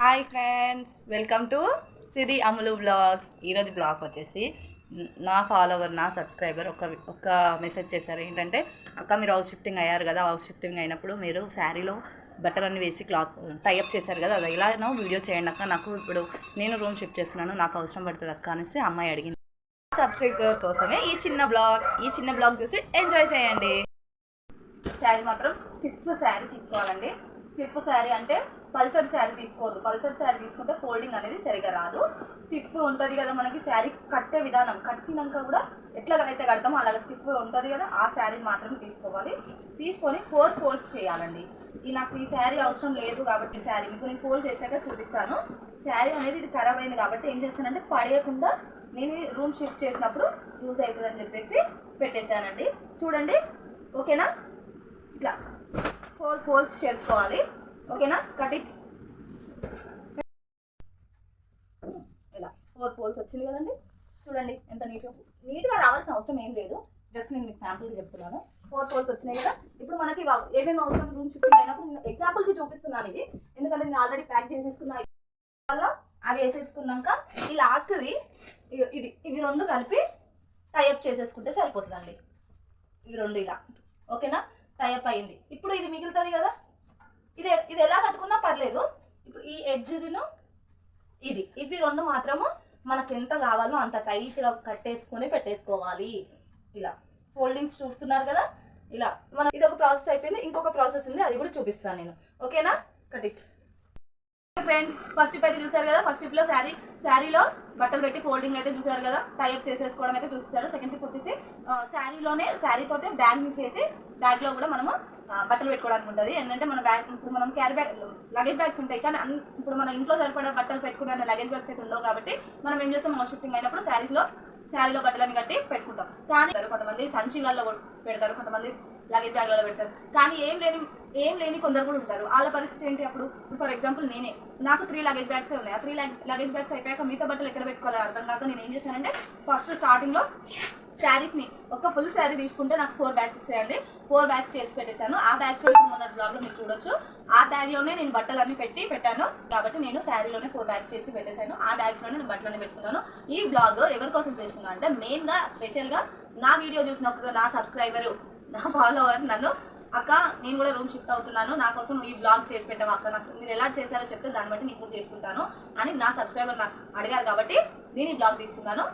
Hi friends, welcome to సిరి అమలు blogs. ఈరోజు blog వచ్చేసి నా ఫాలోవర్, నా సబ్స్క్రైబర్ ఒక మెసేజ్ చేశారు. ఏంటంటే, అక్క మీరు హౌస్ షిఫ్టింగ్ అయ్యారు కదా, హౌస్ షిఫ్టింగ్ అయినప్పుడు మీరు శారీలో బట్టలన్నీ వేసి క్లాత్ టైఅప్ చేశారు కదా, అది ఇలానో వీడియో చేయండి అక్క, నాకు ఇప్పుడు నేను రూమ్ షిఫ్ట్ చేస్తున్నాను, నాకు అవసరం పడుతుంది అక్క అనేసి అమ్మాయి అడిగింది. సబ్స్క్రైబర్ కోసమే ఈ చిన్న బ్లాగ్ చూసి ఎంజాయ్ చేయండి. శారీ మాత్రం స్టిఫ్ శారీ తీసుకోవాలండి. స్టిఫ్ శారీ అంటే పల్సర్ శారీ తీసుకోవద్దు. పల్సర్ శారీ తీసుకుంటే ఫోల్డింగ్ అనేది సరిగా రాదు. స్టిఫ్ ఉంటుంది కదా మనకి శారీ కట్టే విధానం, కట్టినాక కూడా ఎట్లా అయితే కడతామో అలాగ స్టిఫ్ ఉంటుంది కదా, ఆ శారీని మాత్రమే తీసుకోవాలి. తీసుకొని 4 ఫోల్డ్స్ చేయాలండి. నాకు ఈ శారీ అవసరం లేదు కాబట్టి శారీ మీకు నేను ఫోల్డ్ చేశాక చూపిస్తాను. శారీ అనేది ఇది ఖరాబ్ అయింది కాబట్టి ఏం చేస్తానంటే పడేయకుండా నేను రూమ్ షిఫ్ట్ చేసినప్పుడు యూజ్ అవుతుందని చెప్పేసి పెట్టేశానండి. చూడండి, ఓకేనా? ఇట్లా 4 ఫోల్డ్స్ చేసుకోవాలి, ఓకేనా? Cut it. ఇలా 4 ఫోల్డ్స్ వచ్చింది కదండి. చూడండి ఎంత నీట్గా రావాల్సిన అవసరం ఏం లేదు, జస్ట్ నేను మీకు శాంపుల్కి చెప్తున్నాను. 4 ఫోల్డ్స్ వచ్చినాయి కదా. ఇప్పుడు మనకి ఏమేమి అవసరం రూమ్ షిఫ్టింగ్ అయినప్పుడు నేను ఎగ్జాంపుల్కి చూపిస్తున్నాను ఇది, ఎందుకంటే నేను ఆల్రెడీ ప్యాక్ చేసేసుకున్నా. వల్ల అవి వేసేసుకున్నాక ఈ లాస్ట్ది ఇవి 2 కలిపి టైఅప్ చేసేసుకుంటే సరిపోతుందండి. ఇవి 2 ఇలా, ఓకేనా? టైఅప్ అయింది. ఇప్పుడు ఇది మిగులుతుంది కదా, ఇది ఎలా కట్టుకున్నా పర్లేదు. ఇప్పుడు ఈ ఎడ్జ్దిను ఇవి 2 మాత్రము మనకు ఎంత కావాలో అంత టైట్గా కట్టేసుకొని పెట్టేసుకోవాలి. ఇలా ఫోల్డింగ్స్ చూస్తున్నారు కదా, ఇలా మనం ఇది ఒక ప్రాసెస్ అయిపోయింది. ఇంకొక ప్రాసెస్ ఉంది, అది కూడా చూపిస్తాను నేను, ఓకేనా? Cut it. Friends, first tip అయితే చూసారు కదా. ఫస్ట్ టిప్లో శారీలో బట్టలు పెట్టి ఫోల్డింగ్ అయితే చూసారు కదా, టైఅప్ చేసేసుకోవడం అయితే చూసారు. సెకండ్ టిప్ వచ్చేసి శారీతోటే బ్యాగ్ చేసి బ్యాగ్లో కూడా మనము బట్టలు పెట్టుకోవడానికి ఉంటుంది. ఏంటంటే మన బ్యాగ్, ఇప్పుడు మనం క్యారీ బ్యాగ్, లగేజ్ బ్యాగ్స్ ఉంటాయి కానీ ఇప్పుడు మన ఇంట్లో సరిపడా బట్టలు పెట్టుకునే లగేజ్ బ్యాగ్స్ అయితే ఉండవు కాబట్టి మనం ఏం చేస్తాం, హౌస్ షిఫ్టింగ్ అయినప్పుడు శారీలో బట్టలని కట్టి పెట్టుకుంటాం. కానీ కొంతమంది సంచిలలో పెడతారు, కొంతమంది లగేజ్ బ్యాగ్లలో పెడతారు. కానీ ఏం లేని కొందరు కూడా ఉంటారు. వాళ్ళ పరిస్థితి ఏంటి? అప్పుడు ఫర్ ఎగ్జాంపుల్ నాకు 3 లగేజ్ బ్యాగ్సే ఉన్నాయి. ఆ 3 లగేజ్ బ్యాగ్స్ అయిపోయాక మిగతా బట్టలు ఎక్కడ పెట్టుకోవాలి అర్థం కాక నేను ఏం చేశానంటే, ఫస్ట్ స్టార్టింగ్లో శారీస్ని ఒక ఫుల్ శారీ తీసుకుంటే నాకు 4 బ్యాగ్స్ ఇస్తాయండి. 4 బ్యాగ్స్ చేసి పెట్టేశాను. ఆ బ్యాగ్స్లో మొన్న బ్లాగ్లో మీరు చూడొచ్చు. ఆ బ్యాగ్లోనే నేను బట్టలన్నీ పెట్టాను కాబట్టి నేను శారీలోనే 4 బ్యాగ్స్ చేసి పెట్టేశాను. ఆ బ్యాగ్స్లోనే నేను బట్టలన్నీ పెట్టుకున్నాను. ఈ బ్లాగ్ ఎవరి కోసం చేస్తున్నా అంటే, మెయిన్గా స్పెషల్గా నా వీడియో చూసిన నా సబ్స్క్రైబరు, నా ఫాలోవర్ నన్ను, అక్క నేను కూడా రూమ్ షిఫ్ట్ అవుతున్నాను, నా కోసం ఈ బ్లాగ్ చేసి పెట్టాము అక్క, నాకు మీరు ఎలా చేశారో చెప్తే దాన్ని బట్టి నేను కూడా చేసుకుంటాను అని నా సబ్స్క్రైబర్ నాకు అడిగారు కాబట్టి నేను ఈ బ్లాగ్ తీస్తున్నాను.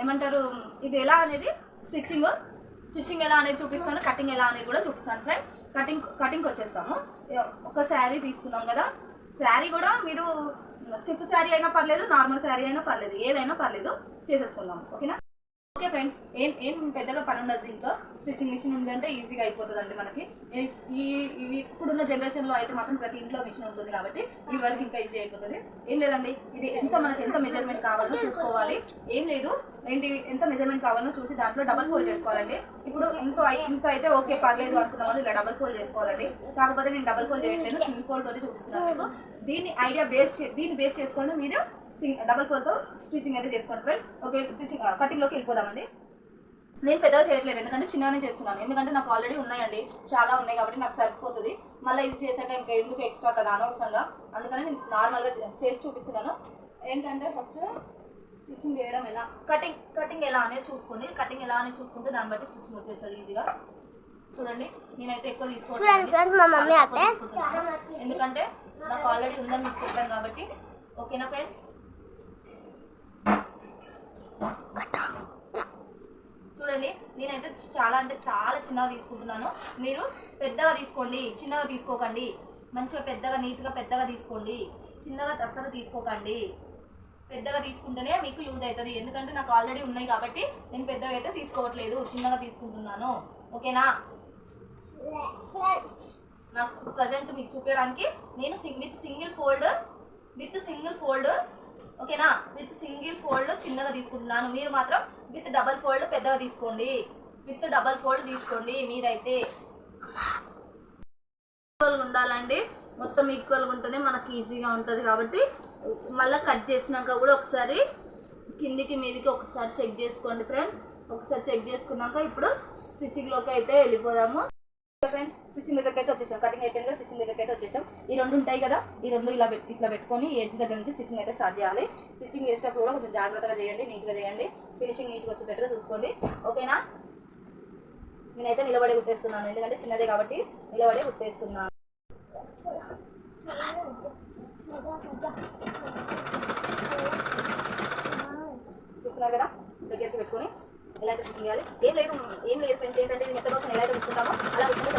ఏమంటారు, ఇది ఎలా అనేది స్టిచ్చింగ్ ఎలా అనేది చూపిస్తాను, కటింగ్ ఎలా అనేది కూడా చూపిస్తాను. ఫ్రెండ్, కటింగ్కి వచ్చేస్తాము. ఒక శారీ తీసుకున్నాం కదా, శారీ కూడా మీరు స్టిఫ్ శారీ అయినా పర్లేదు, నార్మల్ శారీ అయినా పర్లేదు, ఏదైనా పర్లేదు, చేసేసుకుందాం, ఓకేనా? ఓకే ఫ్రెండ్స్, ఏం పెద్దగా పని ఉండదు. దీంట్లో స్టిచ్చింగ్ మిషన్ ఉందంటే ఈజీగా అయిపోతుందండి మనకి. ఇప్పుడున్న జనరేషన్లో అయితే మాత్రం ప్రతి ఇంట్లో మిషన్ ఉంటుంది కాబట్టి ఈ వర్క్ ఇంకా ఈజీ అయిపోతుంది. ఏం లేదండి, ఇది మనకి ఎంత మెజర్మెంట్ కావాలో చూసుకోవాలి. ఏం లేదు, ఎంత మెజర్మెంట్ కావాలో చూసి దాంట్లో డబల్ ఫోల్డ్ చేసుకోవాలండి. ఇప్పుడు ఇంత అయితే ఓకే పర్లేదు అనుకున్న వాళ్ళు ఇలా డబల్ ఫోల్డ్ చేసుకోవాలండి. కాకపోతే నేను డబల్ ఫోల్డ్ చేయట్లేదు, సింగిల్ ఫోల్డ్ తోటి చూపిస్తున్నాను మీకు. దీన్ని బేస్ చేసుకోండి మీరు డబల్ ఫోల్డ్తో స్టిచ్చింగ్ అయితే చేసుకోండి ఫ్రెండ్. ఓకే, కటింగ్లోకి వెళ్ళిపోదామండి. నేను పెద్దగా చేయట్లేదు, ఎందుకంటే చిన్నగానే చేస్తున్నాను. ఎందుకంటే నాకు ఆల్రెడీ ఉన్నాయండి, చాలా ఉన్నాయి కాబట్టి నాకు సరిపోతుంది. మళ్ళీ ఇది చేశాక ఇంకా ఎందుకు ఎక్స్ట్రా కదా అనవసరంగా, అందుకని నేను నార్మల్గా చేసి చూపిస్తున్నాను. ఏంటంటే ఫస్ట్ స్టిచ్చింగ్ చేయడం ఎలా, కటింగ్ ఎలా అనేది చూసుకోండి. కటింగ్ ఎలా అనేది చూసుకుంటే దాన్ని బట్టి స్టిచ్చింగ్ వచ్చేస్తుంది ఈజీగా. చూడండి, నేనైతే ఎక్కువ తీసుకోవాలి ఎందుకంటే నాకు ఆల్రెడీ ఉందని మీకు చెప్పాను కాబట్టి, ఓకేనా ఫ్రెండ్స్? చూడండి, నేనైతే చాలా చిన్నగా తీసుకుంటున్నాను. మీరు పెద్దగా తీసుకోండి, చిన్నగా తీసుకోకండి. మంచిగా పెద్దగా నీట్గా పెద్దగా తీసుకోండి, చిన్నగా అస్సలు తీసుకోకండి. పెద్దగా తీసుకుంటేనే మీకు యూజ్ అవుతుంది. ఎందుకంటే నాకు ఆల్రెడీ ఉన్నాయి కాబట్టి నేను పెద్దగా అయితే తీసుకోవట్లేదు, చిన్నగా తీసుకుంటున్నాను, ఓకేనా? నాకు ప్రజెంట్ మీకు చూపించడానికి నేను విత్ సింగిల్ ఫోల్డ్ ఓకేనా, విత్ సింగిల్ ఫోల్డ్ చిన్నగా తీసుకుంటున్నాను. మీరు మాత్రం విత్ డబల్ ఫోల్డ్ పెద్దగా తీసుకోండి. విత్ డబల్ ఫోల్డ్ తీసుకోండి. మీరైతే ఈక్వల్గా ఉండాలండి, మొత్తం ఈక్వల్గా ఉంటేనే మనకి ఈజీగా ఉంటుంది. కాబట్టి మళ్ళీ కట్ చేసినాక కూడా ఒకసారి కిందికి మీదికి ఒకసారి చెక్ చేసుకోండి ఫ్రెండ్. ఒకసారి చెక్ చేసుకున్నాక ఇప్పుడు స్టిచ్చింగ్లోకి అయితే వెళ్ళిపోదాము. ఫ్రెండ్స్ స్టిచ్చింగ్ దగ్గరికి అయితే వచ్చేసాం. కటింగ్ అయిపోయింది కదా, స్టిచ్చింగ్ దగ్గరికి అయితే వచ్చేసాం. ఈ రెండు ఉంటాయి కదా, ఈ రెండు ఇట్లా పెట్టుకొని ఎడ్జ్ దగ్గర నుంచి స్టిచ్చింగ్ అయితే స్టార్ట్ చేయాలి. స్టిచ్చింగ్ చేసేటప్పుడు కూడా కొంచెం జాగ్రత్తగా చేయండి, నీట్గా చేయండి, ఫినిషింగ్ నీట్గా వచ్చేటట్టుగా చూసుకోండి. ఓకేనా? నేనైతే నిలబడే కుట్టేస్తున్నాను, ఎందుకంటే చిన్నదే కాబట్టి నిలబడే కుట్టేస్తున్నాను. చూస్తున్నారు కదా, దగ్గరికి పెట్టుకొని ఎలా అయితే స్టిచ్చింగ్ చేయాలి. ఏం లేదు ఫ్రెండ్స్, ఏంటంటే ఇది మెత్త కోసం ఎలా అయితే కుట్టుకుంటామో అలా కుట్టుకుంటే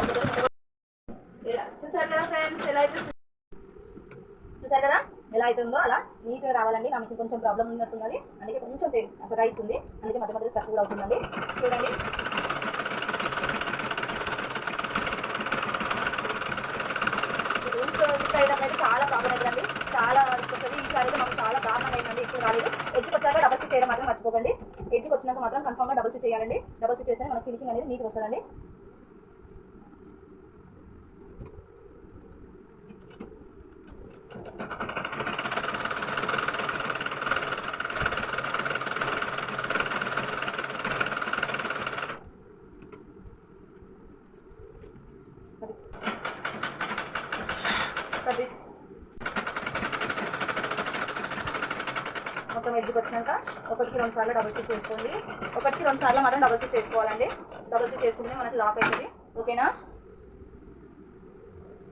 చూసారు కదా ఫ్రెండ్స్, చూసారు కదా ఎలా అవుతుందో అలా నీట్గా రావాలండి. నా మిషన్ కొంచెం ప్రాబ్లం ఉన్నట్టున్నది, అందుకే కొంచెం రైస్ ఉంది, అందుకే మధ్య మధ్య స్టక్ కూడా అవుతుందండి. చూడండి, అయితే చాలా ప్రాబ్లం అవుతుందండి, చాలా వస్తుంది. ఈసారి అయితే మాకు చాలా దారుణంగా అయిందండి, ఎక్కువ రాలేదు. ఎడ్జ్కి వచ్చాక డబల్ స్టిచ్ చేయడం మాత్రం మర్చిపోకండి. ఎడ్జ్కి వచ్చినాక మాత్రం కన్ఫర్మ్గా డబల్ స్టిచ్ చేయాలండి. డబల్ స్టిచ్ చేస్తే మనకి ఫినిషింగ్ అనేది నీట్గా వస్తుందండి. మొత్తం ఎడ్జ్కి వచ్చినాక 1-2 సార్లు డబుల్ స్టిచ్ చేసుకోండి. 1-2 సార్లు మాత్రం డబుల్ స్టిచ్ చేసుకోవాలండి. డబుల్ స్టిచ్ చేసుకుంటే మనకి లాక్ అవుతుంది. ఓకేనా?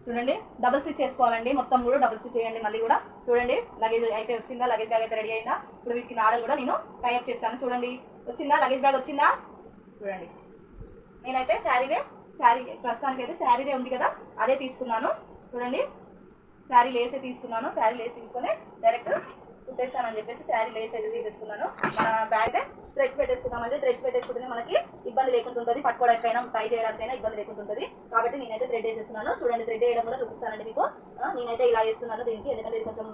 చూడండి, డబుల్ స్టిచ్ చేసుకోవాలండి. మొత్తం కూడా డబుల్ స్టిచ్ చేయండి. మళ్ళీ కూడా చూడండి, లగేజ్ అయితే వచ్చిందా, లగేజ్ బ్యాగ్ అయితే రెడీ అయిందా. ఇప్పుడు వీటికి నాడలు కూడా నేను టైఅప్ చేస్తాను. చూడండి, వచ్చిందా, లగేజ్ బ్యాగ్ వచ్చిందా. చూడండి, నేనైతే శారీ ప్రస్తుతానికి అయితే శారీదే ఉంది కదా, అదే తీసుకున్నాను. చూడండి, శారీ లేసే తీసుకున్నాను. శారీ లేస్ తీసుకొని డైరెక్ట్ కుట్టేస్తానని చెప్పేసి శారీ లేస్ అయితే తీసేసుకున్నాను. మన బ్యాగ్ అయితే థ్రెడ్స్ పెట్టేసుకుందామంటే, థ్రెడ్స్ పెట్టేసుకుంటే మనకి ఇబ్బంది లేకుండా ఉంటుంది, పట్టుకోవడానికైనా టై చేయడానికైనా ఇబ్బంది లేకుండా ఉంటుంది. కాబట్టి నేనైతే థ్రెడ్ వేసేస్తున్నాను. చూడండి, థ్రెడ్ వేయడం కూడా చూపిస్తానండి మీకు. నేనైతే ఇలా వేస్తున్నాను దీనికి, ఎందుకంటే ఇది కొంచెం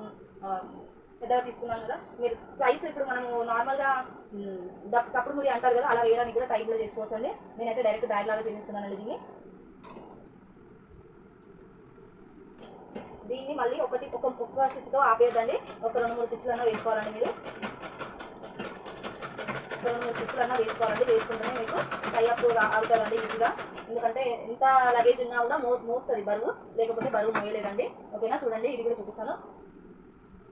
పెద్దగా తీసుకున్నాను కదా. మీరు ప్రైస్ ఇప్పుడు మనము నార్మల్గా తప్పుడు ముడి అంటారు కదా, అలా వేయడానికి కూడా టైప్లో చేసుకోవచ్చు అండి. నేనైతే డైరెక్ట్ బ్యాగ్ లాగా చేసేస్తున్నానండి దీన్ని మళ్ళీ ఒక్క స్టిచ్తో ఆపేయద్దండి. ఒక 2-3 స్టిచ్లన్నా వేసుకోవాలండి. మీరు 2-3 స్టిచ్లన్నా వేసుకోవాలండి. వేసుకుంటేనే మీకు టైఅప్ అవుతుందండి ఈజీగా. ఎందుకంటే ఎంత లగేజ్ ఉన్నా కూడా మోస్తుంది బరువు, లేకపోతే బరువు మోయలేదండి. ఓకేనా? చూడండి, ఇది కూడా చూపిస్తాను.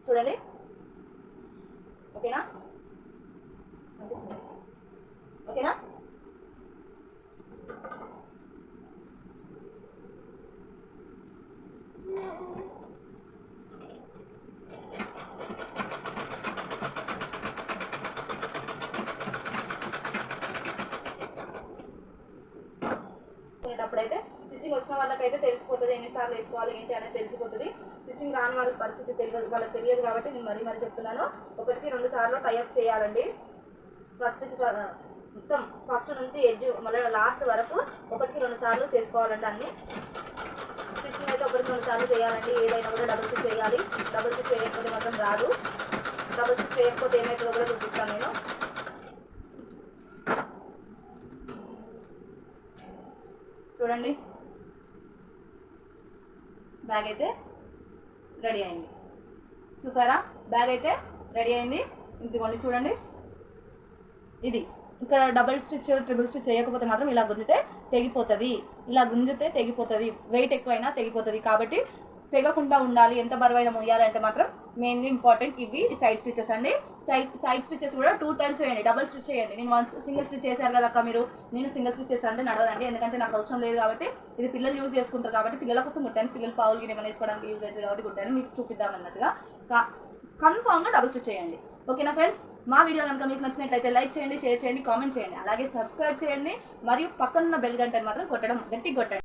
చూడండి, ఓకేనా? ఓకేనా? అప్పుడైతే స్టిచ్చింగ్ వచ్చిన వాళ్ళకైతే తెలిసిపోతుంది, ఎన్నిసార్లు వేసుకోవాలి ఏంటి అనేది తెలిసిపోతుంది. స్టిచ్చింగ్ రాని వాళ్ళ పరిస్థితి వాళ్ళకి తెలియదు కాబట్టి నేను మరీ చెప్తున్నాను. 1-2 సార్లు టైఅప్ చేయాలండి. మొత్తం ఫస్ట్ నుంచి ఎడ్జ్ మళ్ళీ లాస్ట్ వరకు 1-2 సార్లు చేసుకోవాలండి అన్ని. స్టిచ్చింగ్ అయితే 1-2 సార్లు చేయాలండి. ఏదైనా కూడా డబుల్ స్టిచ్ చేయాలి. డబుల్ స్టిచ్ చేయకపోతే మాత్రం రాదు. డబుల్ స్టిచ్ చేయకపోతే ఏమవుతుందో కూడా చూపిస్తాను నేను. చూడండి, బ్యాగ్ అయితే రెడీ అయింది. చూసారా, బ్యాగ్ అయితే రెడీ అయింది. ఇదిగోండి చూడండి, ఇది ఇక్కడ డబుల్ స్టిచ్ ట్రిపుల్ స్టిచ్ చేయకపోతే మాత్రం ఇలా గుంజితే తెగిపోతుంది. ఇలా గుంజితే తెగిపోతుంది, వెయిట్ ఎక్కువైనా తెగిపోతుంది. కాబట్టి తెగకుండా ఉండాలి. ఎంత బరువైన మోయాలంటే మాత్రం మెయిన్లీ ఇంపార్టెంట్ ఇవి సైడ్ స్టిచెస్ అండి. సైడ్ స్టిచెస్ కూడా 2 టైమ్స్ చేయండి, డబుల్ స్టిచ్ చేయండి. నేను సింగిల్ స్టిచ్ చేశారు కదా అక్క మీరు, నేను సింగిల్ స్టిచ్ చేస్తానంటే నడవదండి. ఎందుకంటే నాకు అవసరం లేదు కాబట్టి, ఇది పిల్లలు యూజ్ చేసుకుంటారు కాబట్టి పిల్లల కోసం కుట్టాను. పిల్లలు పావులు గిన్నె వేసుకోవడానికి యూజ్ అవుతుంది కాబట్టి కుట్టాను, మీకు చూపిద్దాం అన్నట్టుగా. కన్ఫామ్గా డబుల్ స్టిచ్ చేయండి. ఓకేనా ఫ్రెండ్స్? మా వీడియో కనుక మీకు నచ్చినట్లయితే లైక్ చేయండి, షేర్ చేయండి, కామెంట్ చేయండి, అలాగే సబ్స్క్రైబ్ చేయండి. మరియు పక్కనున్న బెల్ గంటని మాత్రం గట్టిగా కొట్టండి.